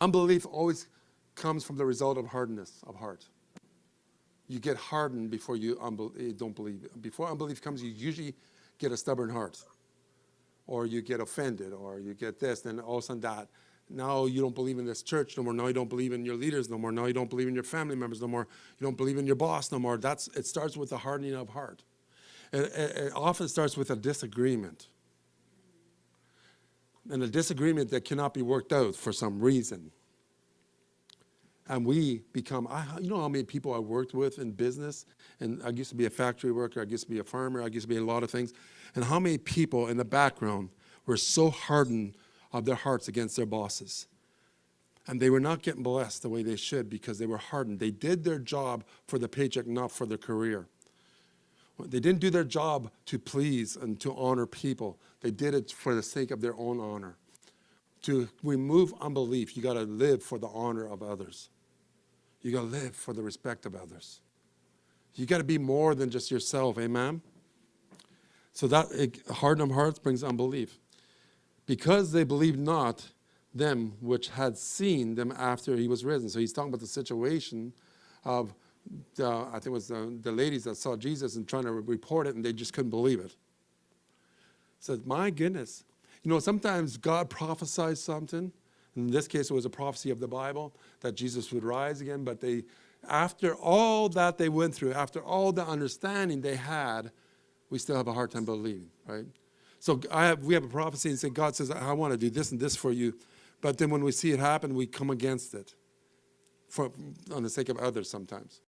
Unbelief always comes from the result of hardness of heart. You get hardened before you don't believe. Before unbelief comes, you usually get a stubborn heart. Or you get offended, or you get this, then all of a sudden that. Now you don't believe in this church no more. Now you don't believe in your leaders no more. Now you don't believe in your family members no more. You don't believe in your boss no more. It starts with a hardening of heart. It often starts with a disagreement. And a disagreement that cannot be worked out for some reason. And we become, you know how many people I worked with in business? And I used to be a factory worker. I used to be a farmer. I used to be a lot of things. And how many people in the background were so hardened of their hearts against their bosses. And they were not getting blessed the way they should because they were hardened. They did their job for the paycheck, not for their career. They didn't do their job to please and to honor people. They did it for the sake of their own honor. To remove unbelief, you got to live for the honor of others. You got to live for the respect of others. You got to be more than just yourself, amen? So that hardened hearts brings unbelief. Because they believed not them which had seen them after he was risen. So he's talking about the situation of, I think it was the ladies that saw Jesus and trying to report it, and they just couldn't believe it. Said, my goodness. You know, sometimes God prophesies something. In this case, it was a prophecy of the Bible that Jesus would rise again. But after all that they went through, after all the understanding they had, we still have a hard time believing, right? So we have a prophecy and say, God says, I want to do this and this for you. But then when we see it happen, we come against it on the sake of others sometimes.